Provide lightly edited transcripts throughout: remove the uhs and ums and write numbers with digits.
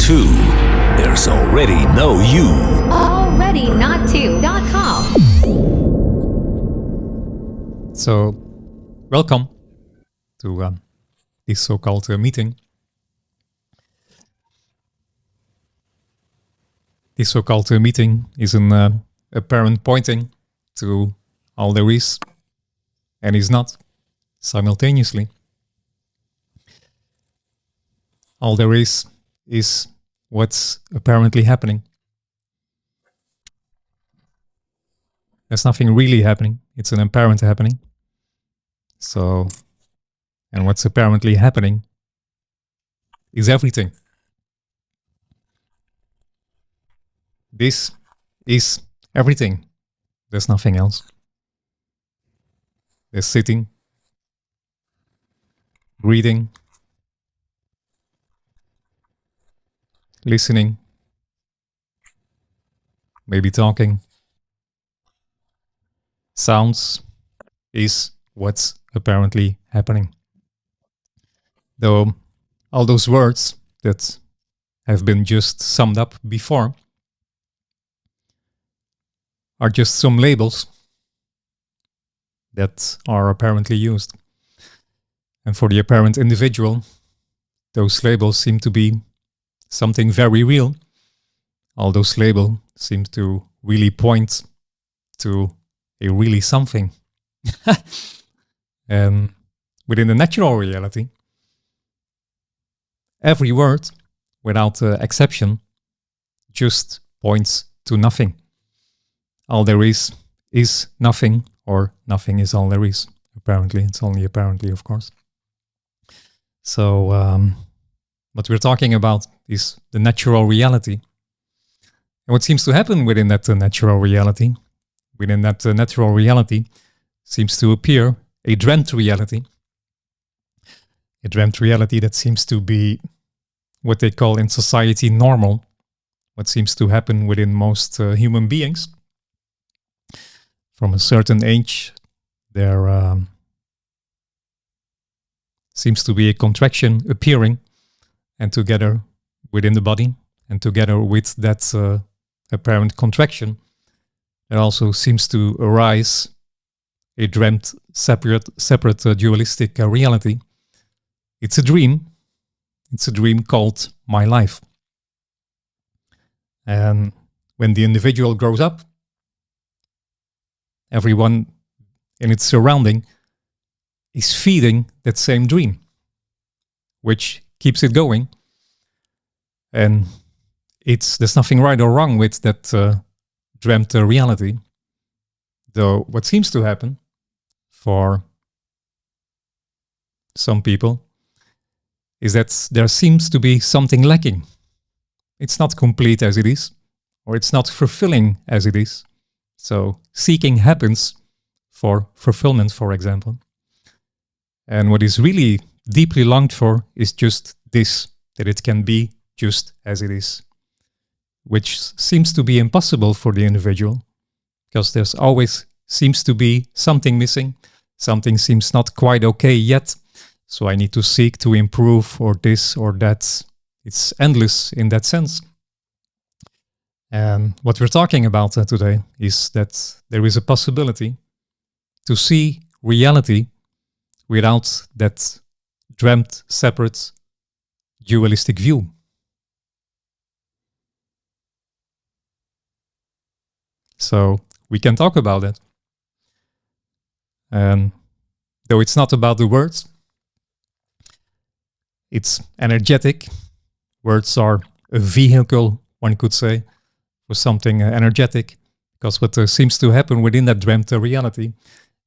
two, there's already no you. alreadynottwo.com. So, welcome to this so-called meeting. This so-called meeting is an apparent pointing to all there is and is not simultaneously. All there is what's apparently happening. There's nothing really happening. It's an apparent happening. So, and what's apparently happening is everything. This is everything. There's nothing else. There's sitting, breathing, listening, maybe talking. Sounds is what's apparently happening. Though all those words that have been just summed up before are just some labels that are apparently used. And for the apparent individual, those labels seem to be something very real. All those labels seem to really point to a really something. And within the natural reality, every word, without exception, just points to nothing. All there is nothing, or nothing is all there is. Apparently, it's only apparently, of course. So, what we're talking about is the natural reality. And what seems to happen within that natural reality, seems to appear a dreamt reality. A dreamt reality that seems to be what they call in society normal. What seems to happen within most human beings. From a certain age, there seems to be a contraction appearing, and together within the body, and together with that apparent contraction, there also seems to arise a dreamt separate dualistic reality. It's a dream. It's a dream called my life. And when the individual grows up, everyone in its surrounding is feeding that same dream, which keeps it going. And there's nothing right or wrong with that dreamt reality. Though what seems to happen for some people is that there seems to be something lacking. It's not complete as it is, or it's not fulfilling as it is. So seeking happens for fulfillment, for example. And what is really deeply longed for is just this, that it can be just as it is, which seems to be impossible for the individual, because there's always seems to be something missing. Something seems not quite okay yet, so I need to seek to improve, or this or that. It's endless in that sense. And what we're talking about today is that there is a possibility to see reality without that dreamt, separate, dualistic view. So we can talk about it. And though it's not about the words, it's energetic. Words are a vehicle, one could say, for something energetic. Because what seems to happen within that dreamt reality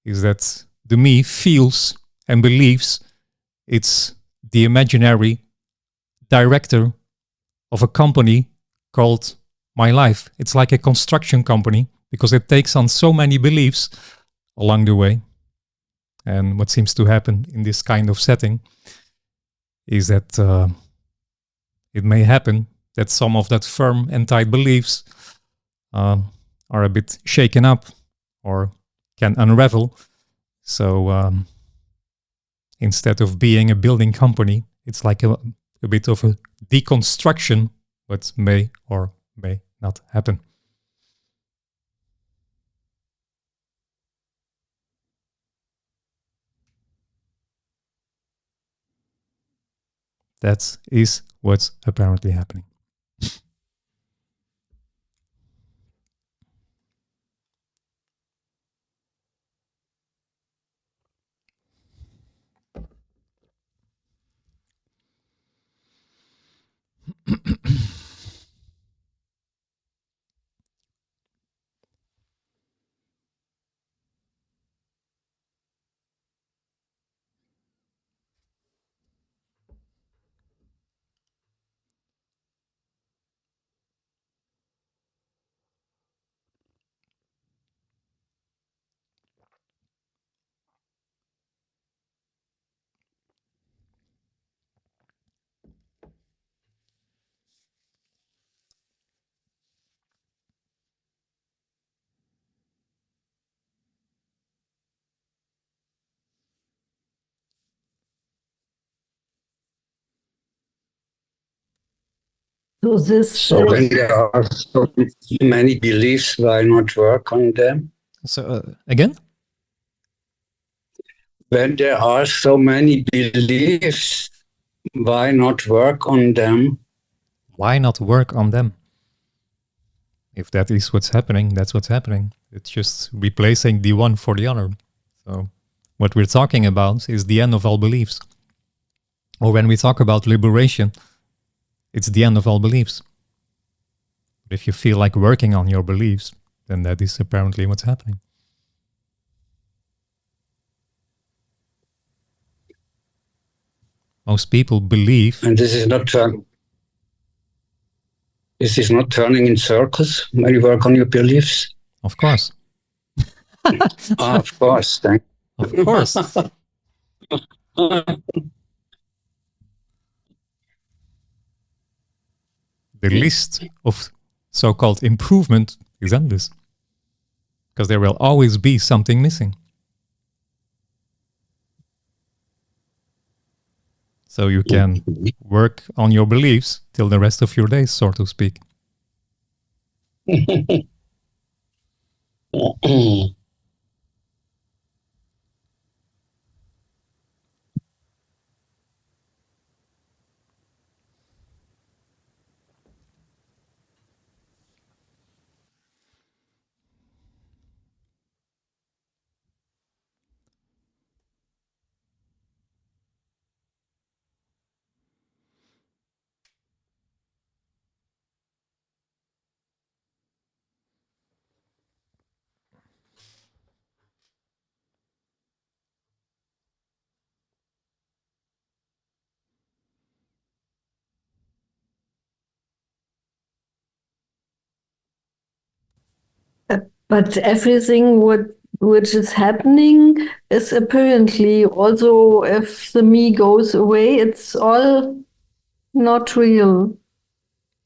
is that the me feels and believes it's the imaginary director of a company called my life. It's like a construction company, because it takes on so many beliefs along the way. And what seems to happen in this kind of setting is that it may happen that some of that firm and tight beliefs are a bit shaken up or can unravel. So instead of being a building company, it's like a bit of a deconstruction what may or may not happen. That is what's apparently happening. So when there are so many beliefs, why not work on them? So again? When there are so many beliefs, why not work on them? Why not work on them? If that is what's happening, that's what's happening. It's just replacing the one for the other. So what we're talking about is the end of all beliefs. Or when we talk about liberation, it's the end of all beliefs. But if you feel like working on your beliefs, then that is apparently what's happening. Most people believe... And this is not turning in circles when you work on your beliefs? Of course. Of course. Thank Of course. The list of so-called improvement is endless. Because there will always be something missing. So you can work on your beliefs till the rest of your days, so to speak. But everything which is happening is apparently also, if the me goes away, it's all not real.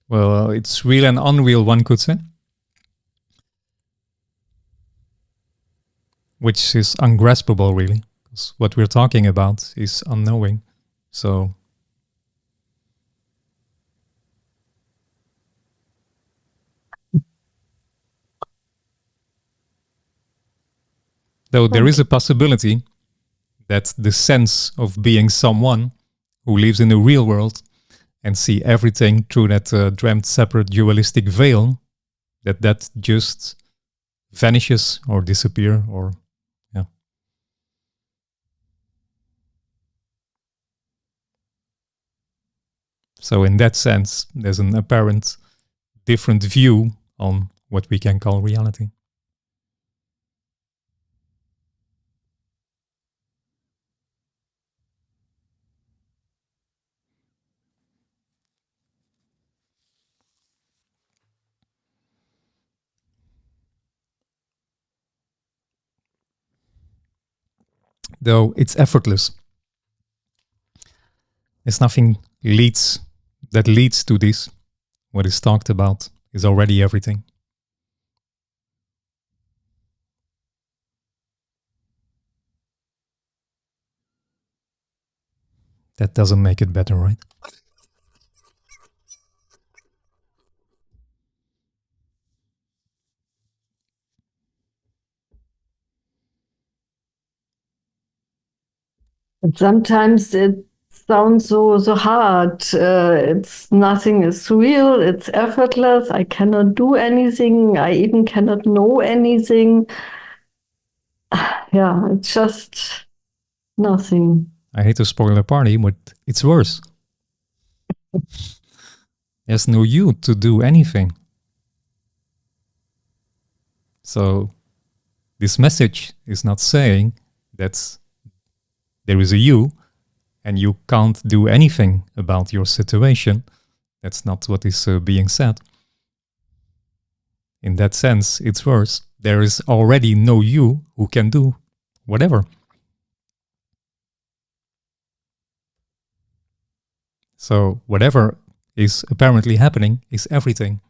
Well, it's real and unreal, one could say. Which is ungraspable, really. Because what we're talking about is unknowing. So... Though there is a possibility that the sense of being someone who lives in the real world and see everything through that dreamt separate dualistic veil, that just vanishes or disappear or, yeah. So in that sense, there's an apparent different view on what we can call reality. Though it's effortless. There's nothing that leads to this. What is talked about is already everything. That doesn't make it better, right? Sometimes it sounds so hard. It's nothing is real. It's effortless. I cannot do anything. I even cannot know anything. Yeah, it's just nothing. I hate to spoil the party, but it's worse. There's no you to do anything. So this message is not saying that there is a you and you can't do anything about your situation. That's not what is being said. In that sense, it's worse. There is already no you who can do whatever. So whatever is apparently happening is everything.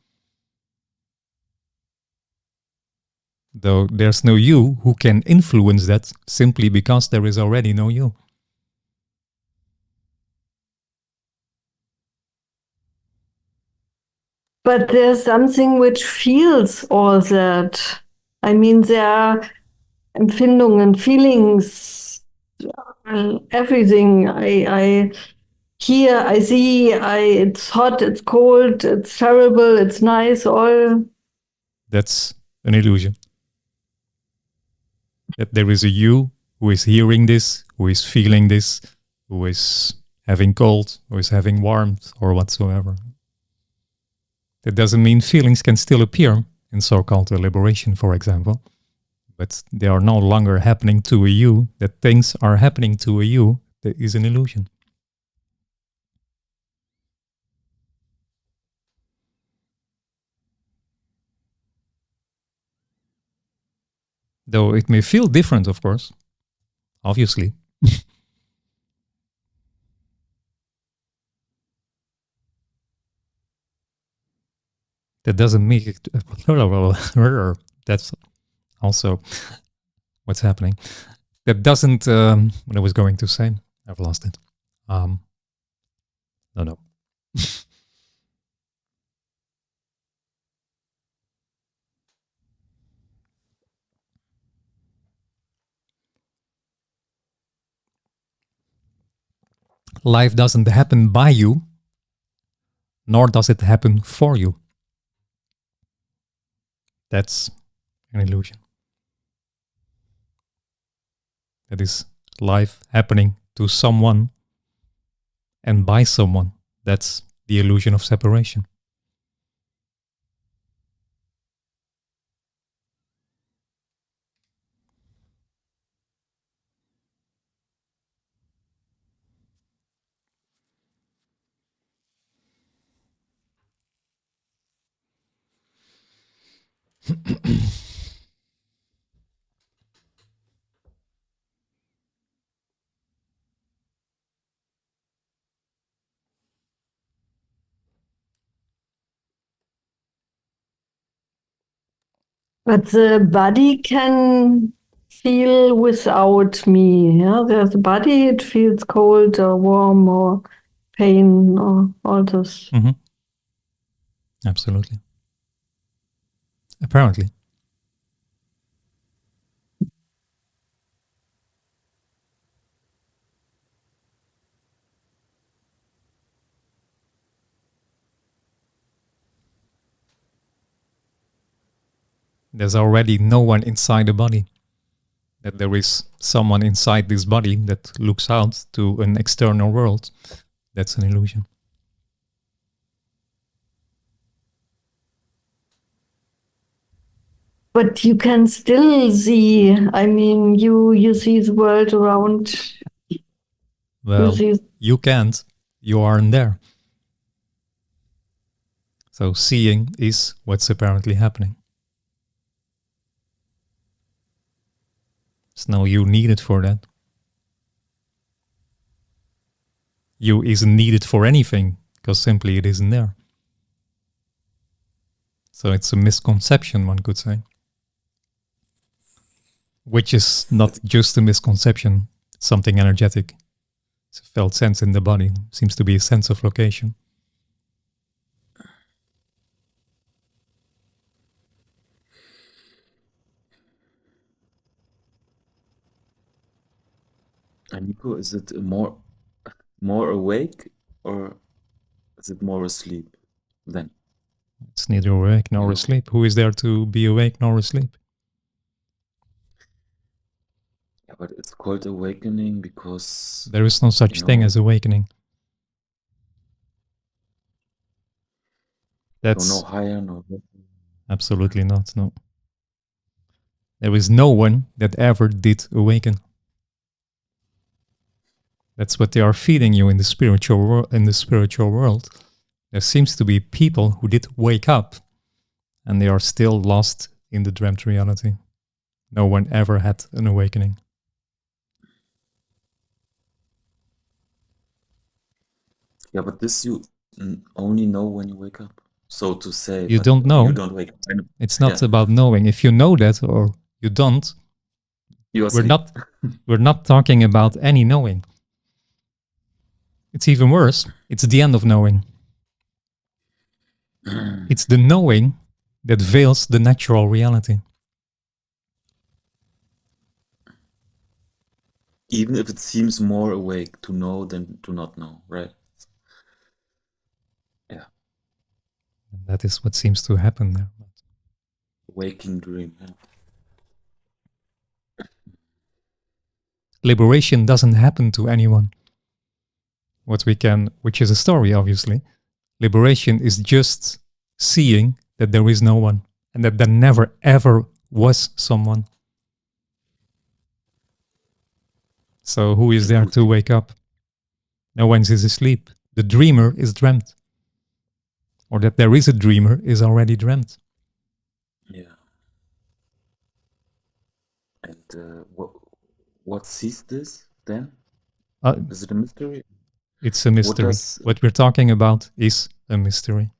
Though there's no you who can influence that simply because there is already no you. But there's something which feels all that. I mean, there are Empfindungen, feelings, everything. I hear, I see, it's hot, it's cold, it's terrible, it's nice, all. That's an illusion. That there is a you who is hearing this, who is feeling this, who is having cold, who is having warmth, or whatsoever. That doesn't mean feelings can still appear in so-called liberation, for example, but they are no longer happening to a you. That things are happening to a you that is an illusion. Though it may feel different, of course, obviously. That doesn't make it... That's also what's happening. That doesn't... what I was going to say, I've lost it. No. Life doesn't happen by you, nor does it happen for you. That's an illusion. That is life happening to someone and by someone. That's the illusion of separation. But the body can feel without me. Yeah, there's a body, it feels cold or warm or pain or all this. Mm-hmm. Absolutely. Apparently. There's already no one inside the body. That there is someone inside this body that looks out to an external world. That's an illusion. But you can still see, I mean, you see the world around. Well, you can't. You aren't there. So seeing is what's apparently happening. There's no you needed for that. You isn't needed for anything, because simply it isn't there. So it's a misconception, one could say. Which is not just a misconception, it's something energetic. It's a felt sense in the body. Seems to be a sense of location. And Nico, is it more awake or is it more asleep then? It's neither awake nor You know. asleep. Who is there to be awake nor asleep? Yeah, but it's called awakening because There is no such thing as awakening. That's no higher, no lower. absolutely not. No. There is no one that ever did awaken. That's what they are feeding you in the spiritual world. There seems to be people who did wake up, and they are still lost in the dreamt reality. No one ever had an awakening. Yeah, but this you only know when you wake up. So to say, You but don't know. You don't wake up. It's not about knowing. If you know that or you don't, we're not talking about any knowing. It's even worse. It's the end of knowing. It's the knowing that veils the natural reality. Even if it seems more awake to know than to not know, right? Yeah. And that is what seems to happen there. Waking dream. Yeah. Liberation doesn't happen to anyone. Which is a story, obviously. Liberation is just seeing that there is no one and that there never ever was someone. So who is there to wake up? No one is asleep. The dreamer is dreamt. Or that there is a dreamer is already dreamt. Yeah. And what sees this then? Is it a mystery? It's a mystery. What we're talking about is a mystery.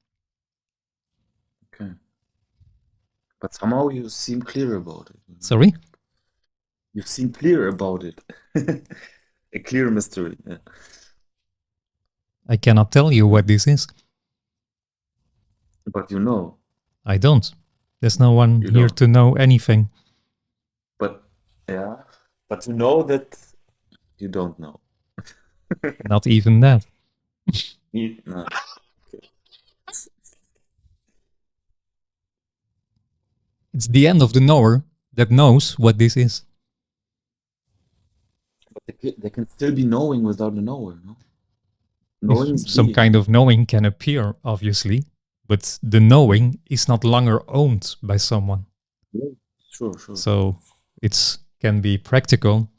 Okay. But somehow you seem clear about it. Sorry? You seem clear about it. A clear mystery. Yeah. I cannot tell you what this is. But you know. I don't. There's no one here to know anything. But yeah. But you know that you don't know. Not even that. No. Okay. It's the end of the knower that knows what this is. But they can still be knowing without a knower, no? Knowing Some kind of knowing can appear, obviously, but the knowing is not longer owned by someone. Yeah, sure. So it can be practical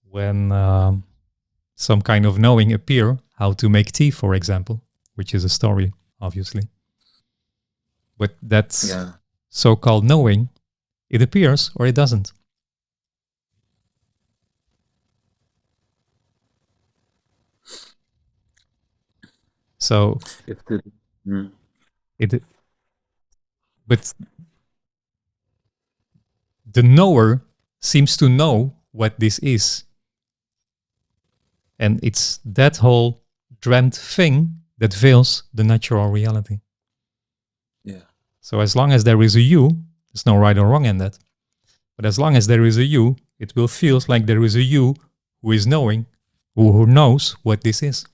when some kind of knowing appear, how to make tea, for example, which is a story, obviously. But that's so-called knowing, it appears or it doesn't. So but the knower seems to know what this is. And it's that whole dreamt thing that veils the natural reality. Yeah. So as long as there is a you, there's no right or wrong in that. But as long as there is a you, it will feel like there is a you who is knowing, who knows what this is.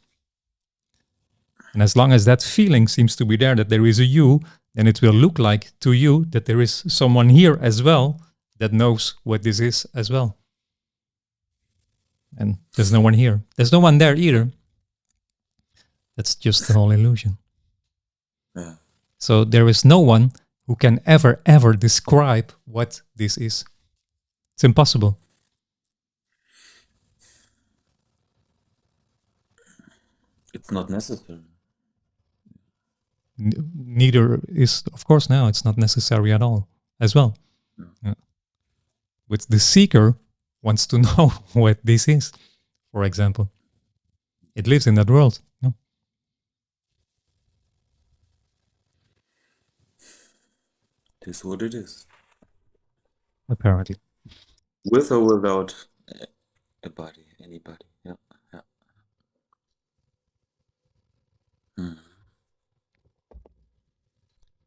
And as long as that feeling seems to be there, that there is a you, then it will look like to you that there is someone here as well that knows what this is as well. And there's no one here. There's no one there either. That's just the whole illusion. Yeah. So there is no one who can ever describe what this is. It's impossible. It's not necessary. Neither is, of course, now it's not necessary at all as well. Yeah. But the seeker wants to know what this is, for example. It lives in that world. No? It is what it is. Apparently. With or without anybody. Yeah.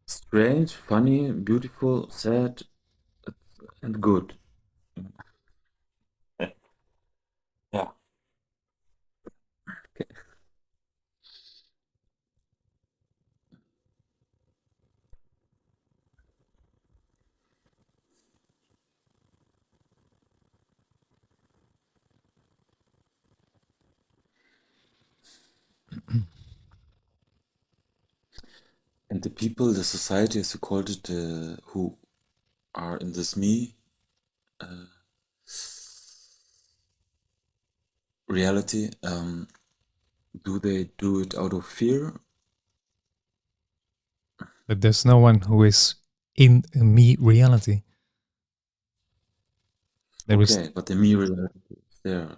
Strange, funny, beautiful, sad, and good. Yeah. people, the society, as you called it, who are in this me reality, do they do it out of fear? But there's no one who is in a me reality. There is, Okay, but the me reality is there.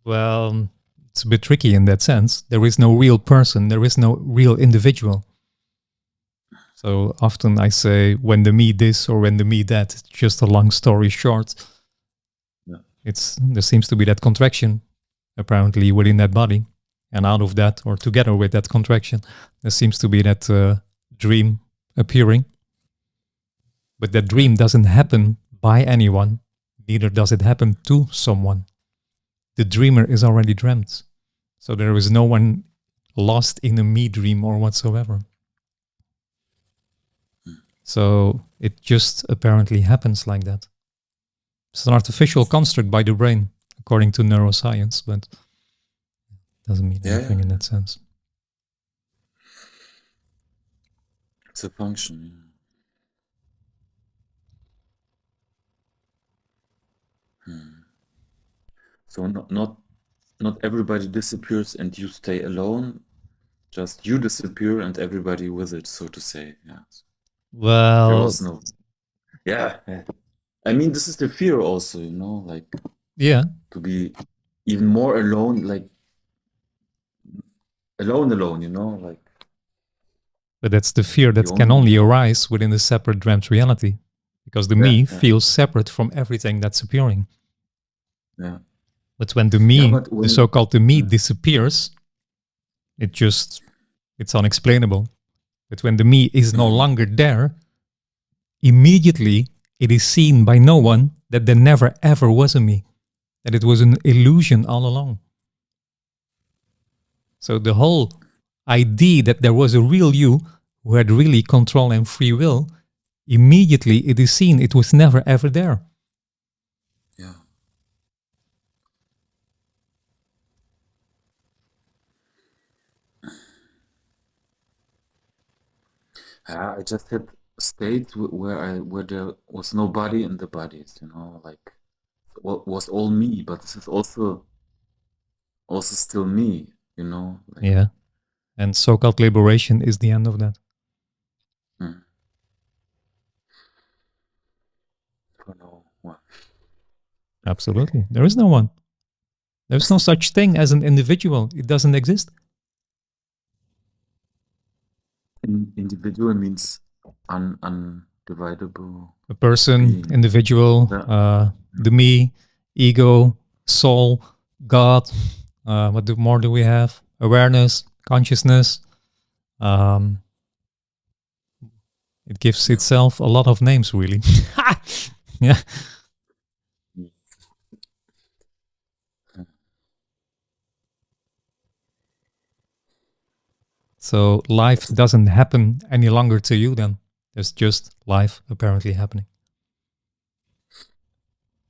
well, it's a bit tricky in that sense. There is no real person, there is no real individual. So often I say, when the me this or when the me that, it's just a long story short. Yeah. There seems to be that contraction, apparently, within that body. And out of that, or together with that contraction, there seems to be that dream appearing. But that dream doesn't happen by anyone, neither does it happen to someone. The dreamer is already dreamt. So there is no one lost in a me dream or whatsoever. So it just apparently happens like that. It's an artificial construct by the brain, according to neuroscience, but it doesn't mean anything in that sense. It's a function. So not everybody disappears and you stay alone. Just you disappear and everybody with it, so to say. Yeah. There Well, was no. Yeah. I mean, this is the fear also, you know, like yeah, to be even more alone, like alone, you know, like. but that's the fear that The can only- only arise within the separate dreamt reality, because the me feels separate from everything that's appearing. Yeah. But when the me, Yeah, but the when- so-called the me disappears, it's unexplainable. But when the me is no longer there, immediately it is seen by no one that there never ever was a me, that it was an illusion all along. So the whole idea that there was a real you who had really control and free will, immediately it is seen it was never ever there. Yeah. I just had states where there was nobody in the bodies, you know, like was all me, but this is also still me, you know. Like, Yeah. And so-called liberation is the end of that. For no one. Absolutely. There is no one. There's no such thing as an individual. It doesn't exist. Individual means undividable. A person, Being. individual, Yeah. the me, ego, soul, God. What more do we have? Awareness, consciousness. It gives itself a lot of names, really. Yeah. So life doesn't happen any longer to you then. There's just life apparently happening.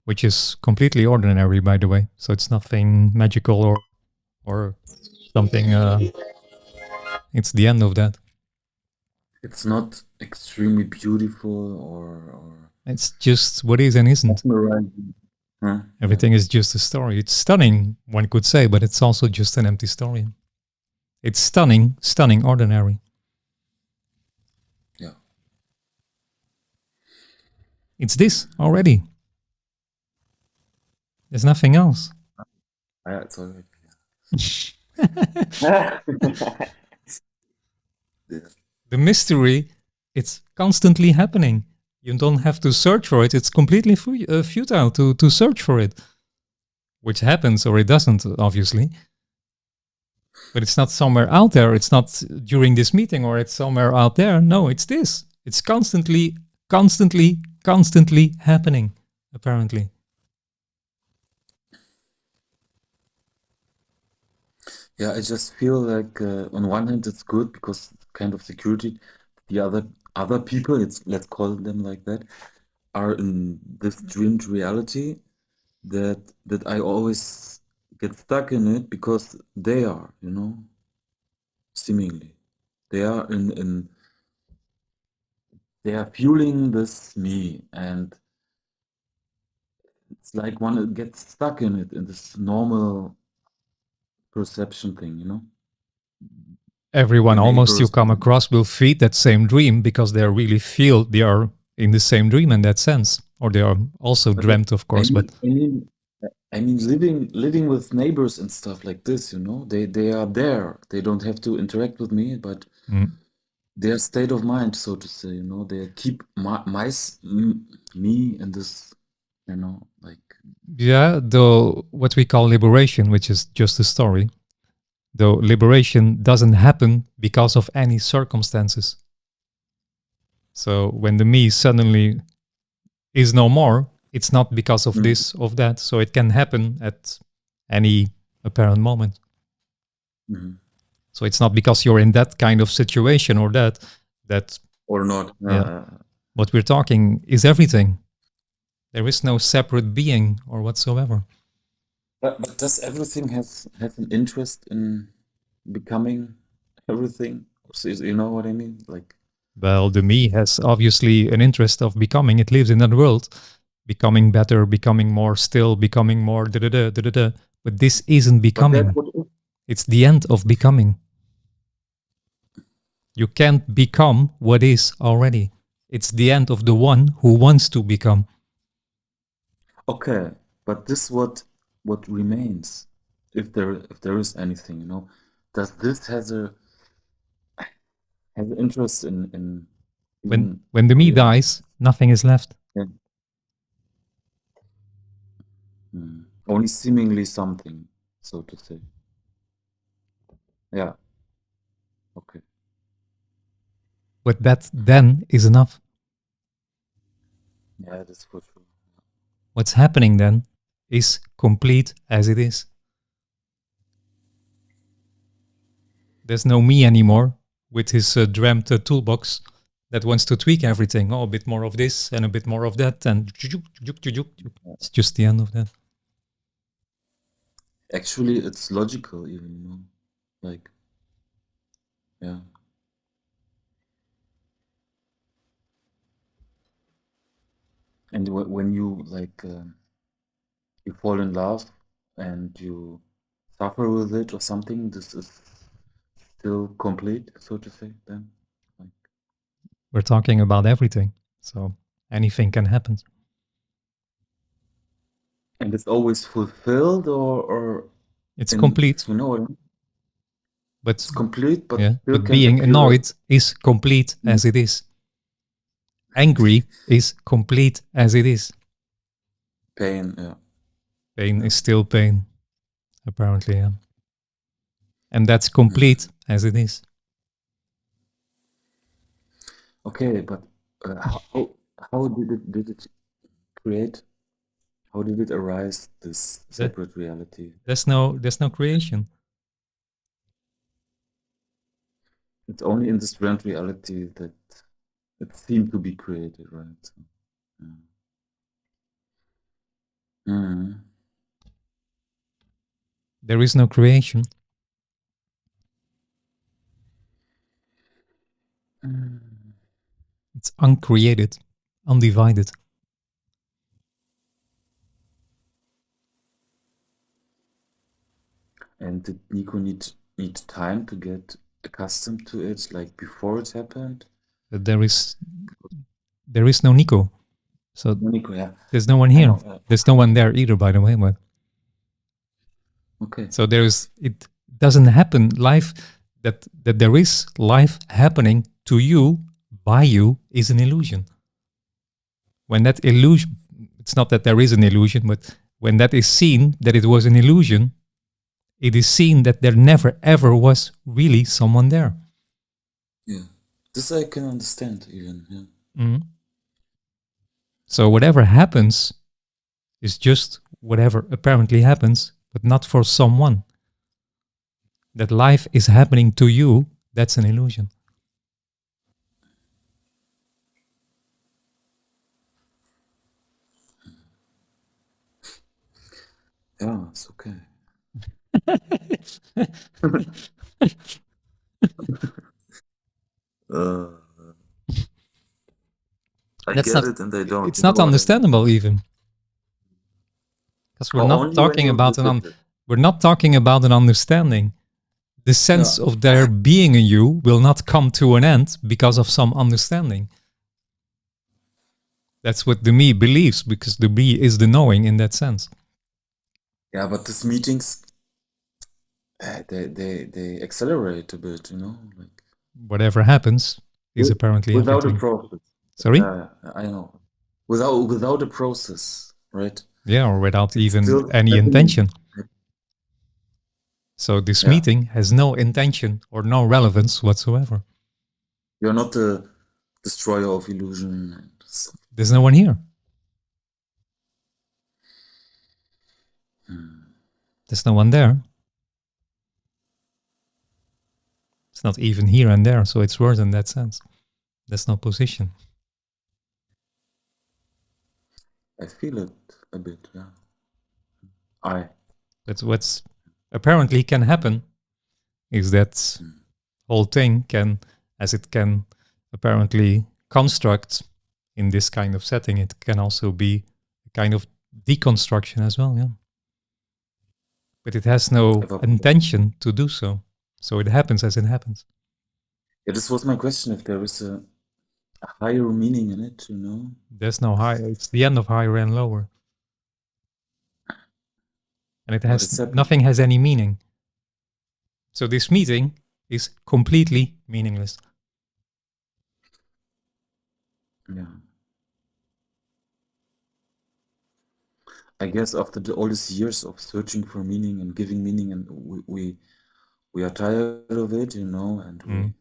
Which is completely ordinary, by the way. So it's nothing magical or something. It's the end of that. It's not extremely beautiful or It's just what is and isn't. mesmerizing. Huh? Everything is just a story. It's stunning, one could say, but it's also just an empty story. It's stunning, ordinary. Yeah. It's this already. There's nothing else. Yeah, it's already. The mystery, it's constantly happening. You don't have to search for it. It's completely futile to search for it. Which happens or it doesn't, obviously. But it's not somewhere out there. It's not during this meeting or it's somewhere out there. No, it's this. It's constantly happening, apparently. Yeah, I just feel like on one hand it's good because it's kind of security. The other people, let's call them like that, are in this dreamed reality that I always get stuck in it because they are, you know, seemingly. They are in they are fueling this me, and it's like one gets stuck in it, in this normal perception thing, you know? Everyone The almost you neighbors. come across will feed that same dream because they really feel they are in the same dream in that sense. Or they are also But dreamt, of course, but I mean, living with neighbors and stuff like this, you know, they are there. They don't have to interact with me, but mm, their state of mind, so to say, you know, they keep me in this, you know, like yeah, though what we call liberation, which is just a story, though liberation doesn't happen because of any circumstances. So when the me suddenly is no more, it's not because of this, of that. So it can happen at any apparent moment. mhm. So it's not because you're in that kind of situation or that Or not. Yeah. what we're talking is everything. There is no separate being or whatsoever. But does everything have an interest in becoming everything? So, you know what I mean? Like, Well, the me has obviously an interest of becoming. It lives in that world, becoming better, becoming more still, becoming more da-da-da, da-da-da. But this isn't but becoming. that's what is. It's the end of becoming. You can't become what is already. It's the end of the one who wants to become. Okay, but this what remains, if there is anything, you know, does this has an interest in When the me reality? dies, nothing is left. Yeah. Only seemingly something, so to say. Yeah. Okay. But that then is enough. Yeah, that's for sure. What's happening then is complete as it is. There's no me anymore with his dreamt toolbox that wants to tweak everything. Oh, a bit more of this and a bit more of that, and it's just the end of that. Actually, it's logical, even, you know, like, yeah. And when you like you fall in love and you suffer with it or something, this is still complete, so to say, then. Like, We're talking about everything, so anything can happen. and it's always fulfilled, or It's in, complete, you know what I mean? but It's complete, but yeah, still but can being appear annoyed is complete as it is. Angry is complete as it is. pain. Yeah. Pain is still pain, apparently, yeah. And that's complete as it is. Okay, but how did it create? How did it arise, this separate reality? There's no creation. It's only in this grand reality that it seemed to be created, right? So, yeah. There is no creation. It's uncreated, undivided. And did Nico need time to get accustomed to it, like before it happened? But there is no Nico. So Nico, yeah. there's no one I here. know, yeah. There's no one there either, by the way. But Okay. so it doesn't happen life that there is life happening to you by you is an illusion. When that illusion, it's not that there is an illusion, but when that is seen that it was an illusion, it is seen that there never ever was really someone there. Yeah. This I can understand even, yeah. Mm-hmm. So whatever happens is just whatever apparently happens, but not for someone. That life is happening to you, that's an illusion. Yeah, it's okay. I That's get not. it and I don't. It's You know not what I mean? understandable even, because we're not Only when talking you about look at it. we're not talking about an understanding. The sense Yeah. of there being a you will not come to an end because of some understanding. That's what the me believes, because the me is the knowing in that sense. Yeah, but these meetings, they accelerate a bit, you know, like Whatever happens is apparently without a everything. process. Sorry? I know. Without a process, right? Yeah, or without It's even still any happening. intention. So this Yeah. meeting has no intention or no relevance whatsoever. You're not the destroyer of illusion. And stuff. There's no one here. There's no one there. It's not even here and there, so it's worse in that sense. There's no position. I feel it a bit, yeah. But what's apparently can happen is that whole thing can, as it can apparently construct in this kind of setting, it can also be a kind of deconstruction as well, yeah. But it has no intention to do so. So it happens as it happens. Yeah, this was my question, if there is a higher meaning in it, you know? There's no high, it's the end of higher and lower. And it has nothing has any meaning. So this meeting is completely meaningless. Yeah. I guess after all these years of searching for meaning and giving meaning, and we are tired of it, you know, and we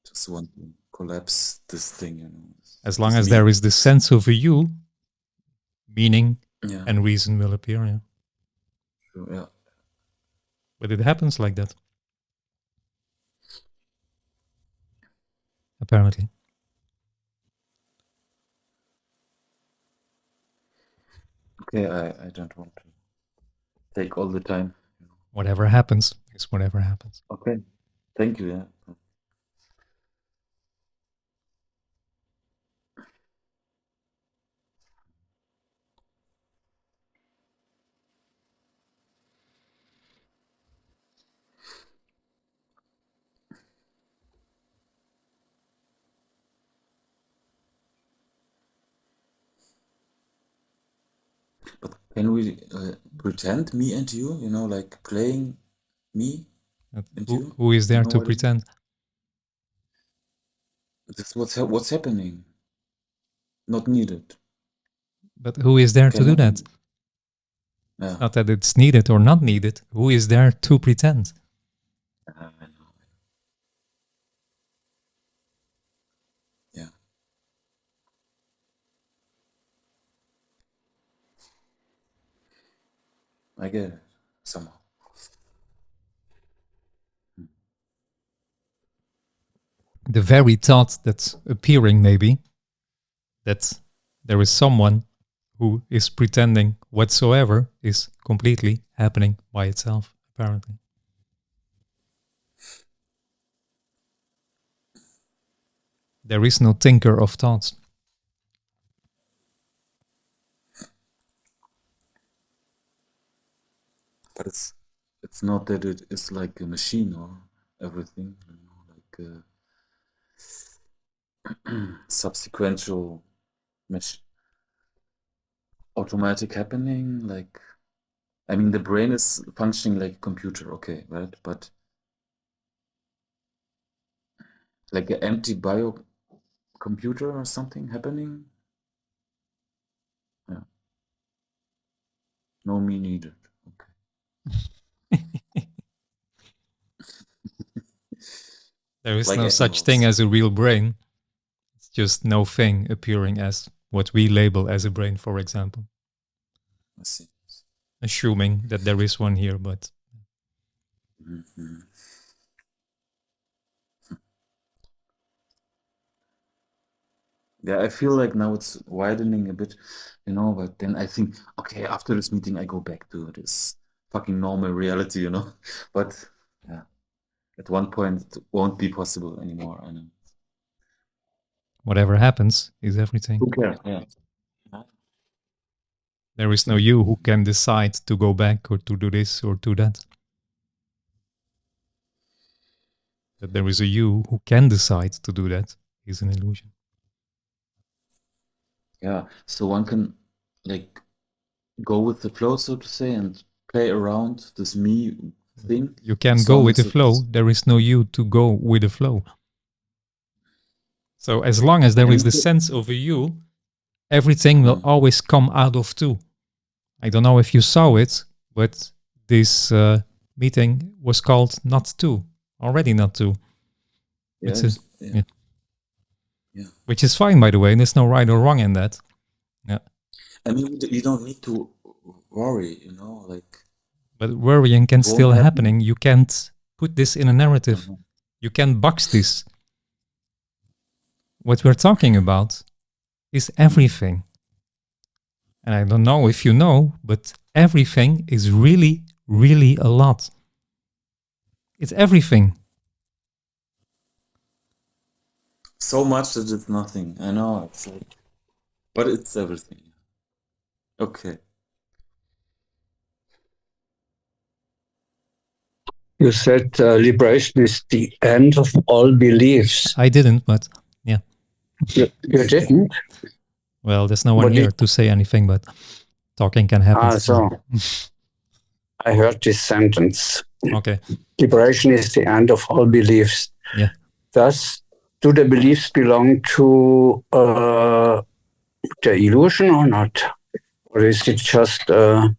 just want to collapse this thing, you know. As long as there is the sense of a you, meaning and reason will appear, yeah. Sure, yeah. But it happens like that. Apparently. Okay, I don't want to take all the time. Whatever happens is whatever happens. Okay, thank you, yeah. But can we pretend me and you, you know, like playing me and you? Who is there You know to what I mean? pretend? That's what's happening. Not needed. But who is there to do that? Yeah. Not that it's needed or not needed. Who is there to pretend? I know. Yeah. I get it somehow. The very thought that's appearing, maybe, that there is someone who is pretending whatsoever is completely happening by itself, apparently. There is no thinker of thoughts. But it's not that it is like a machine or everything, you know, like subsequential automatic happening. Like, I mean, the brain is functioning like a computer, okay, right? But like an empty bio computer or something happening? Yeah. No me needed. Okay. There is Like no such thing as a real brain. It's just no thing appearing as what we label as a brain, for example. I see. Assuming that there is one here, but... Mm-hmm. Yeah, I feel like now it's widening a bit, you know, but then I think, okay, after this meeting, I go back to this fucking normal reality, you know, but yeah, at one point it won't be possible anymore. I know. Whatever happens is everything. Who cares? Yeah. There is no you who can decide to go back or to do this or to that. That there is a you who can decide to do that is an illusion. Yeah. So one can like go with the flow, so to say, and play around this me thing. You can as go long with as the flow. it's- There is no you to go with the flow. So as long as there is the sense of a you, everything will always come out of two. I don't know if you saw it, but this meeting was called NotTwo, already NotTwo. Yes. It's Yeah. Yeah. which is fine, by the way. And there's no right or wrong in that. Yeah. I mean, you don't need to worry, you know, like. But worrying can Won't still happen. happening. You can't put this in a narrative. You can't box this. What we're talking about is everything. And I don't know if you know, but everything is really, really a lot. It's everything. So much that it's nothing. I know, it's like, but it's everything. Okay. You said liberation is the end of all beliefs. I didn't, but yeah. You didn't? Well, there's no one What here did- to say anything, but talking can happen. So I heard this sentence. Okay. Liberation is the end of all beliefs. Yeah. Do the beliefs belong to the illusion or not? Or is it just a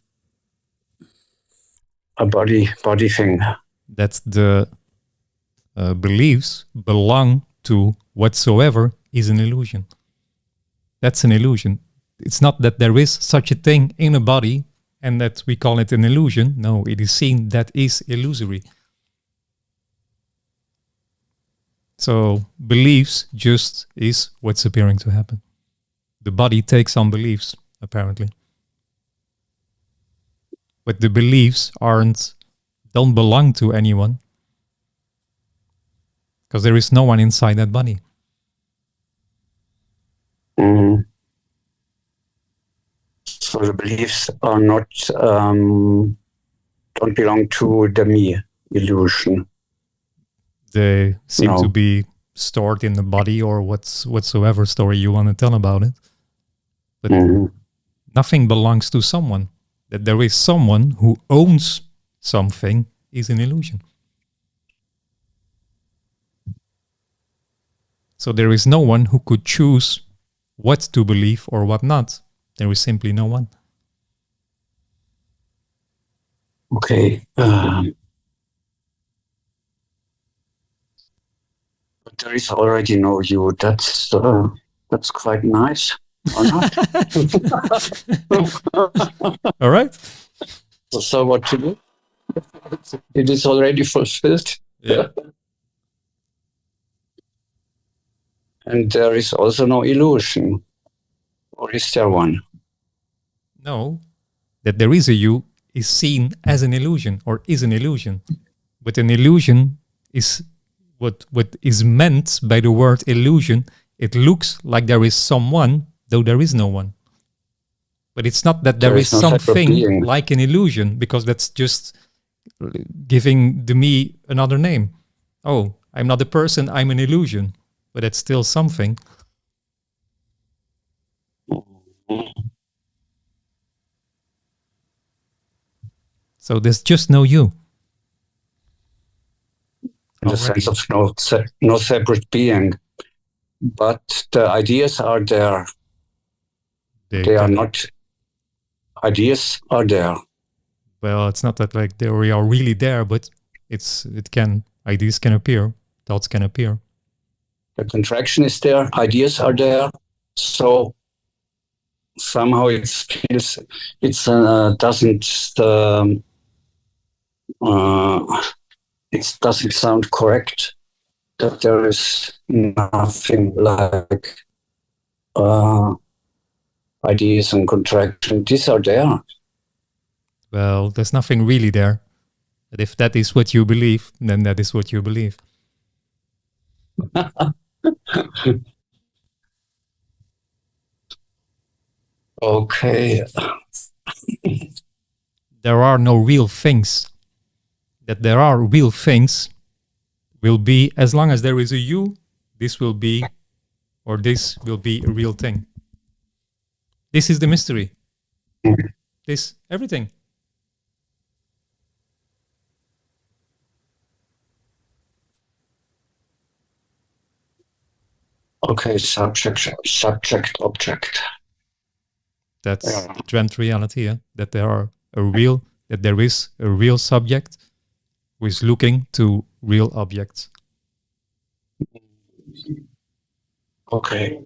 body thing? That the beliefs belong to whatsoever is an illusion. That's an illusion. It's not that there is such a thing in a body and that we call it an illusion. No, it is seen that is illusory. So beliefs just is what's appearing to happen. The body takes on beliefs, apparently. But the beliefs don't belong to anyone. Because there is no one inside that body. Mhm. So the beliefs are not don't belong to the me illusion. They seem No. to be stored in the body or whatsoever story you want to tell about it. But Mhm. nothing belongs to someone. That there is someone who owns something is an illusion. So there is no one who could choose what to believe or what not. There is simply no one. Okay. But there is already no you. That's quite nice, or not? All right? So what to do? It is already fulfilled. Yeah. And there is also no illusion. Or is there one? No, that there is a you is seen as an illusion or is an illusion. But an illusion is what is meant by the word illusion. It looks like there is someone, though there is no one. But it's not that there is no separate something being. like an illusion, because that's just giving the me another name. Oh, I'm not a person, I'm an illusion. But it's still something. So there's just no you. In the sense of no separate being. But the ideas are there. They are not. Ideas are there. Well, it's not that like they are really there, but ideas can appear, thoughts can appear. The contraction is there. Ideas are there. So somehow it feels it doesn't sound correct that there is nothing like ideas and contraction. These are there. Well, there's nothing really there. But if that is what you believe, then that is what you believe. Okay. There are no real things. That there are real things will be, as long as there is a you, this will be, or this will be a real thing. This is the mystery. This, everything. Okay, subject, object. That's dreamt reality, yeah? That there is a real subject who is looking to real objects. Okay.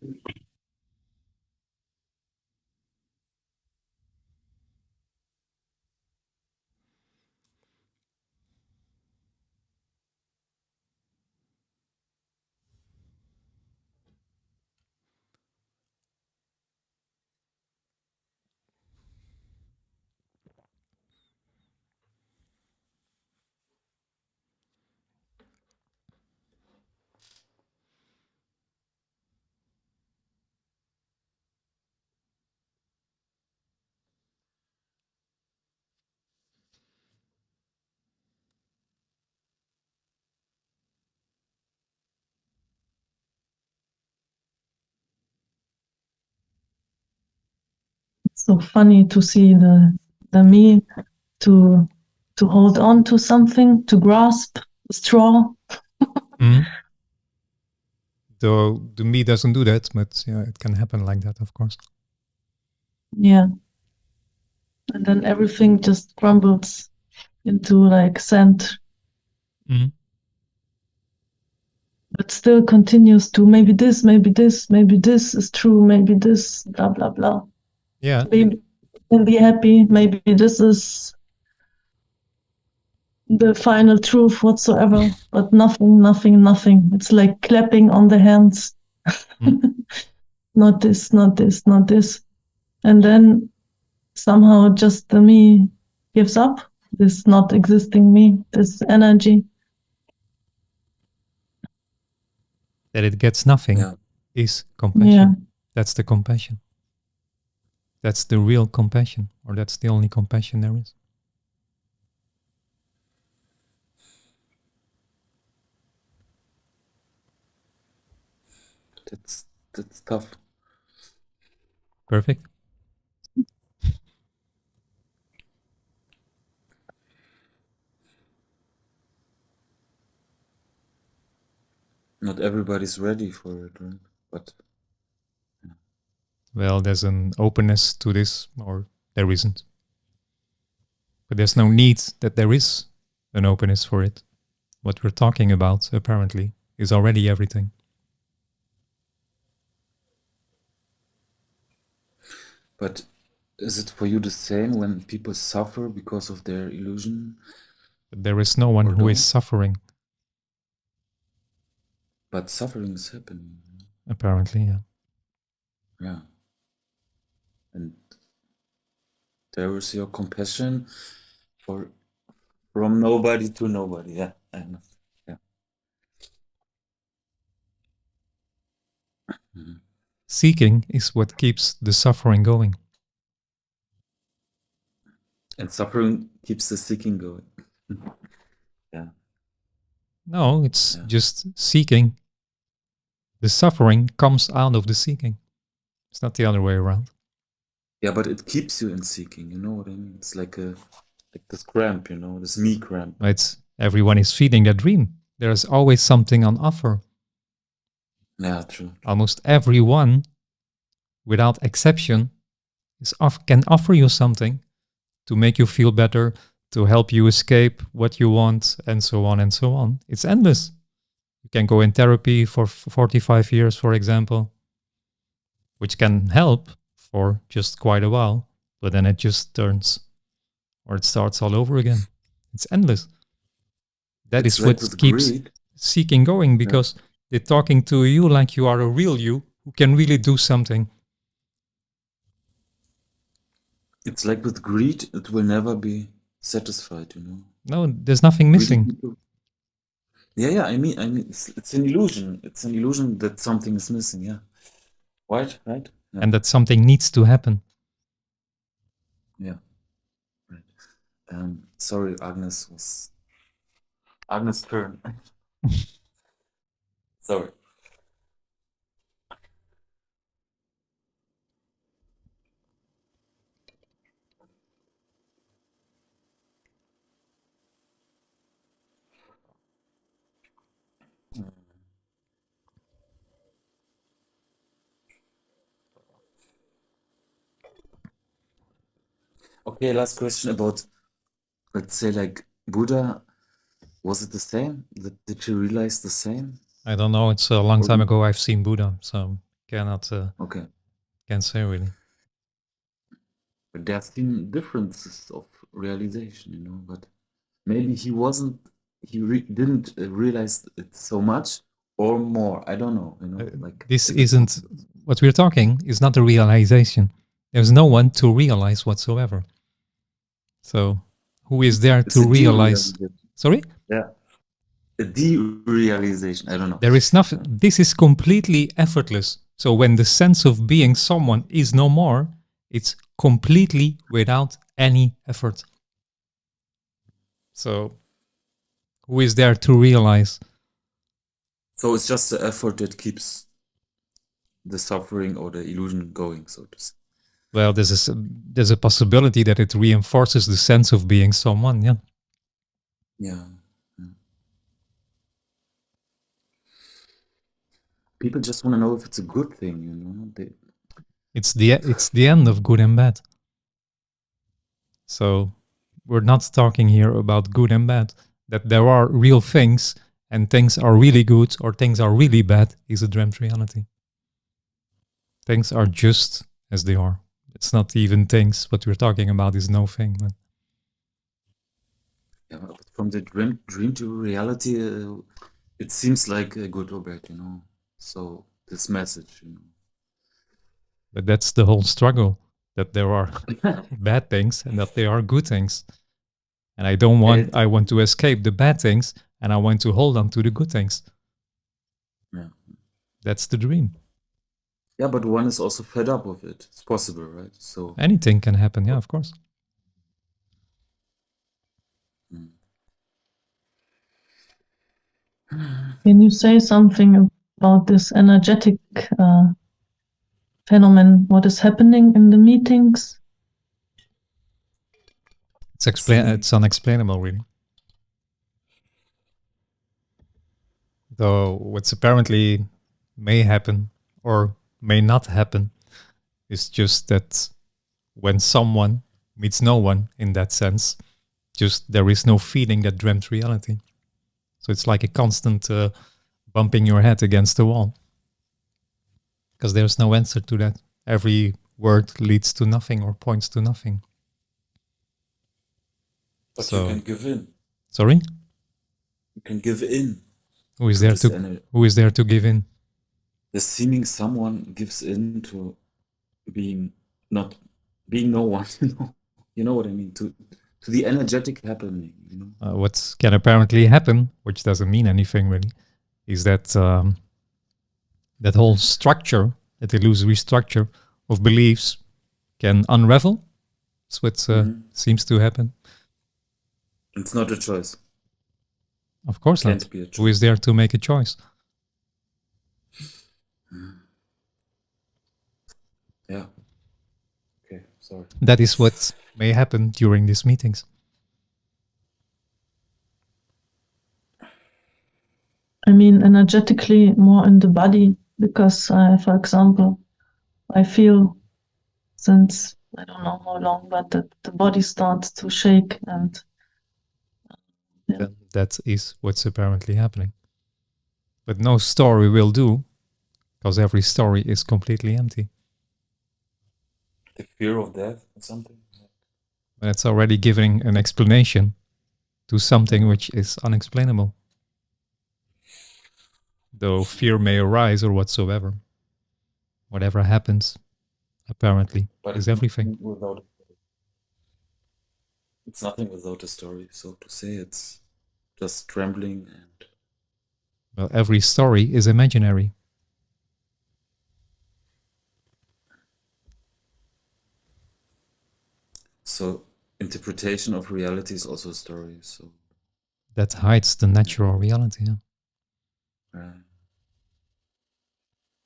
So funny to see the me to hold on to something, to grasp a straw. Though the me doesn't do that, but yeah, it can happen like that, of course. Yeah. And then everything just crumbles into like sand. But still continues to maybe this is true, maybe this, blah, blah, blah. Yeah. Maybe can be happy, maybe this is the final truth whatsoever, but nothing. It's like clapping on the hands. Not this. And then somehow just the me gives up, this not existing me, this energy. That it gets nothing is compassion. Yeah. That's the compassion. That's the real compassion, or that's the only compassion there is. That's tough. Perfect. Not everybody's ready for it, right? But well, there's an openness to this, or there isn't. But there's no need that there is an openness for it. What we're talking about, apparently, is already everything. But is it for you the same when people suffer because of their illusion? But there is no one who is suffering. But suffering is happening. Apparently, yeah. Yeah. And there is your compassion from nobody to nobody. Yeah, I know. Yeah. Seeking is what keeps the suffering going. And suffering keeps the seeking going. Yeah. No, it's just seeking. The suffering comes out of the seeking. It's not the other way around. Yeah, but it keeps you in seeking, you know what I mean? It's like this cramp, this me cramp. Everyone is feeding their dream. There's always something on offer. Yeah, true. Almost everyone, without exception, can offer you something to make you feel better, to help you escape what you want, and so on and so on. It's endless. You can go in therapy for 45 years, for example, which can help for just quite a while, but then it just turns, or it starts all over again. It's endless. That is what keeps seeking going, because they're talking to you like you are a real you who can really do something. It's like with greed, it will never be satisfied, No, there's nothing missing. Yeah, I mean, it's an illusion. It's an illusion that something is missing, yeah. Right? Yeah. And that something needs to happen. Yeah. Right. Sorry, Agnes turn. Sorry. Okay, last question about, let's say, like Buddha. Was it the same? Did you realize the same? I don't know. It's a long Or time you- ago I've seen Buddha, so cannot Okay. can't say really. But there have been differences of realization, you know, but maybe he didn't realize it so much or more. I don't know, you know, like This if it's isn't possible. what we're talking is not a realization. There's no one to realize whatsoever. So who is there It's to a realize? derealization. Sorry? Yeah. A derealization. I don't know. There is nothing. This is completely effortless. So when the sense of being someone is no more, it's completely without any effort. So who is there to realize? So it's just the effort that keeps the suffering or the illusion going, so to say. Well, there's a possibility that it reinforces the sense of being someone. Yeah. Yeah. People just want to know if it's a good thing, you know. It's the end of good and bad. So we're not talking here about good and bad. That there are real things and things are really good or things are really bad is a dreamt reality. Things are just as they are. It's not even things. What we're talking about is no thing. But Yeah, but from the dream to reality, it seems like a good or bad, you know. So this message, you but that's the whole struggle. That there are bad things and that there are good things. And I want to escape the bad things and I want to hold on to the good things. Yeah. That's the dream. Yeah, but one is also fed up with it. It's possible, right? So Anything can happen, yeah, of course. Can you say something about this energetic phenomenon? What is happening in the meetings? It's unexplainable, really. Though what's apparently may happen or may not happen is just that when someone meets no one in that sense, just there is no feeling that dreamt reality. So it's like a constant bumping your head against the wall. Because there's no answer to that. Every word leads to nothing or points to nothing. but So- you can give in. Sorry? You can give in. Who is to there this to who is there to give in? The seeming someone gives in to being not being no one, you know. You know what I mean? To the energetic happening, you know. What can apparently happen, which doesn't mean anything really, is that that whole structure, that illusory structure of beliefs can unravel. That's what seems to happen. It's not a choice. Of course Can't not. be a choice. Who is there to make a choice? Yeah. Okay, sorry. That is what may happen during these meetings. I mean, energetically more in the body, because, for example, I feel since I don't know how long, but that the body starts to shake and yeah. Then that is what's apparently happening. But no story will do, because every story is completely empty. The fear of death or something. But it's already giving an explanation to something which is unexplainable. Though fear may arise or whatsoever. Whatever happens, apparently, But is it's everything. nothing without it's nothing without a story, so to say. It's just trembling and Well, every story is imaginary. interpretation of reality is also a story. So That hides the natural reality. Yeah?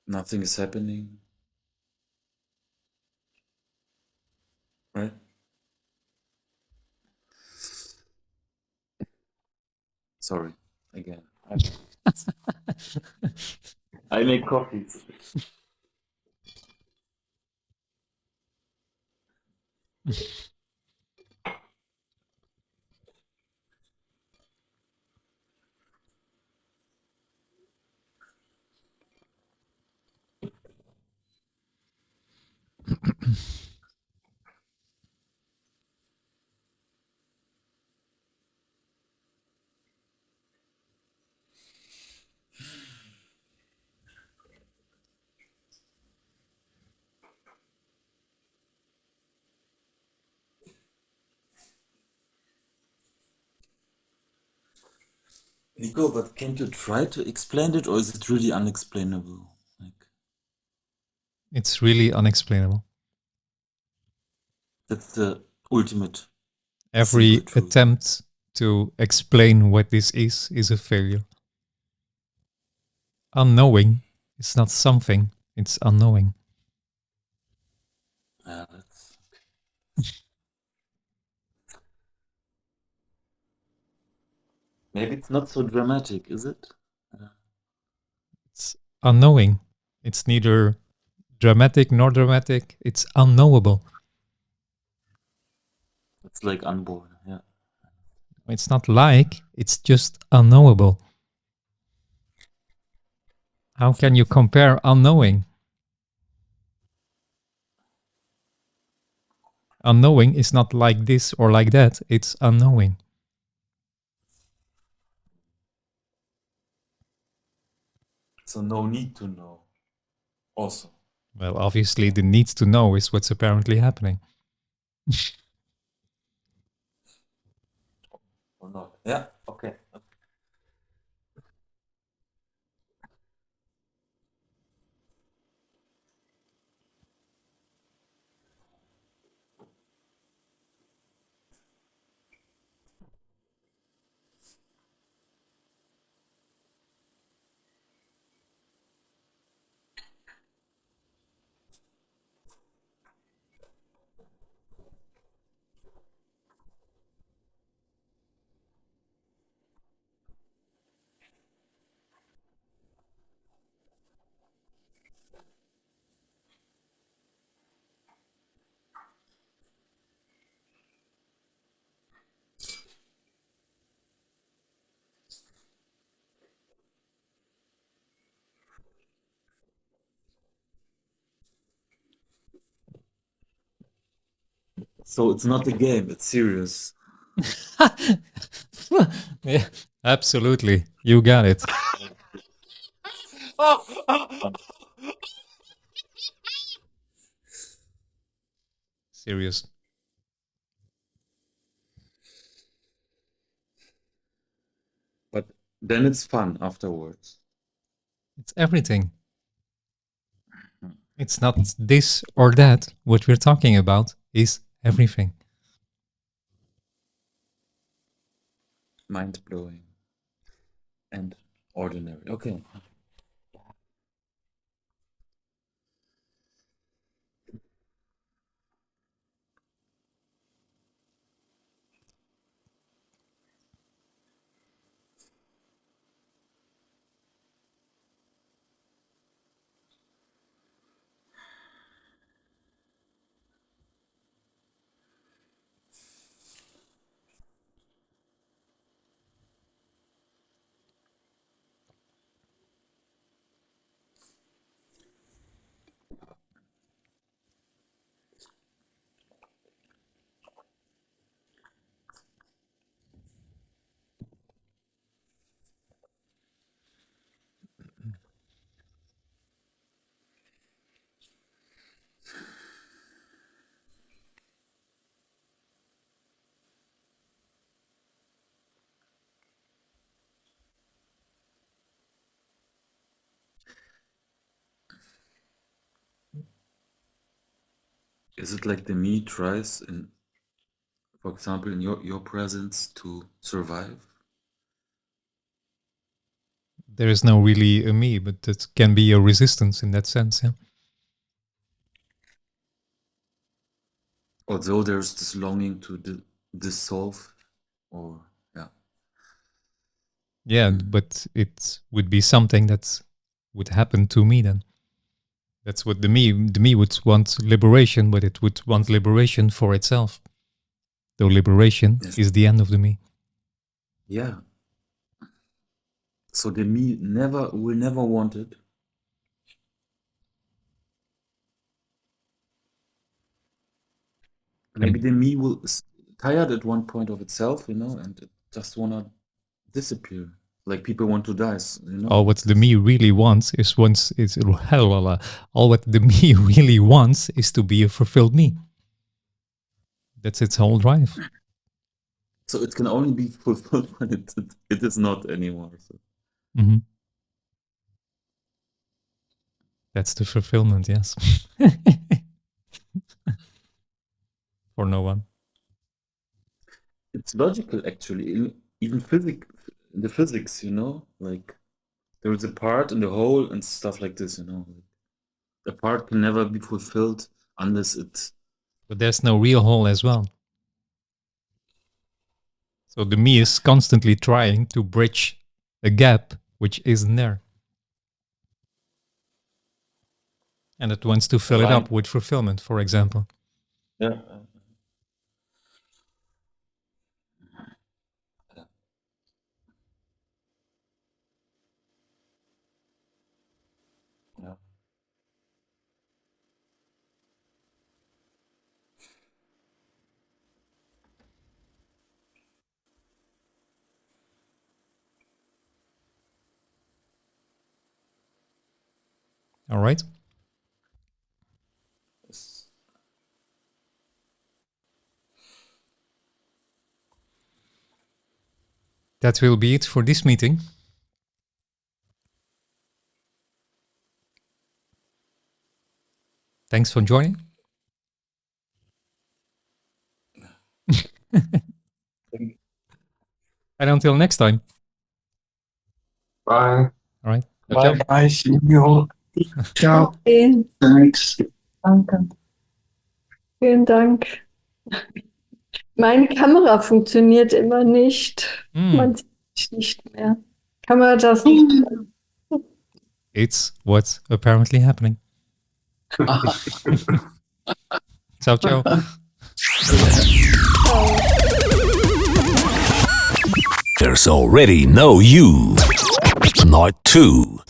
nothing is happening, right? Sorry, again. I make coffees. Nico, but can't you try to explain it, or is it really unexplainable? It's really unexplainable. That's the ultimate. Every simple truth. attempt to explain what this is a failure. Unknowing is not something, it's unknowing. Maybe it's not so dramatic, is it? It's unknowing. It's neither dramatic nor dramatic. It's unknowable. It's like unborn, yeah. It's not like, it's just unknowable. How can you compare unknowing? Unknowing is not like this or like that. It's unknowing. So no need to know. Also. Well, obviously the need to know is what's apparently happening. Or not. Yeah, okay. So it's not a game, it's serious. Yeah, absolutely. You got it. Serious. But then it's fun afterwards. It's everything. It's not this or that. What we're talking about is everything. Mind-blowing. And ordinary. Okay. Is it like the me tries in for example, in your presence to survive? There is no really a me, but it can be a resistance in that sense. Yeah. Although there's this longing to dissolve, or yeah. Yeah, but it would be something that would happen to me then. That's what the me would want liberation, but it would want liberation for itself. Though liberation is the end of the me. Yeah. So the me will never want it. Maybe the me will tired at one point of itself, and it just wanna disappear. Like people want to die, All what the me really wants is all what the me really wants is to be a fulfilled me. That's its whole drive. So it can only be fulfilled when it is not anymore. So. Mm-hmm. That's the fulfillment, yes. For no one. It's logical, actually. Even the physics, like there is a part in the whole and stuff like this, The part can never be fulfilled unless it. But there's no real whole as well. So the me is constantly trying to bridge a gap which isn't there. And it wants to fill it up with fulfillment, for example. Yeah. Yeah. All right. Yes. That will be it for this meeting. Thanks for joining. And until next time. Bye. All right. Bye. Bye. See you all. Ciao. Okay. Thanks. Danke. Vielen Dank. Meine Kamera funktioniert immer nicht. Man sieht mich nicht mehr. Kann man das nicht? It's what's apparently happening. Ciao, ciao. There's already no you. Not two.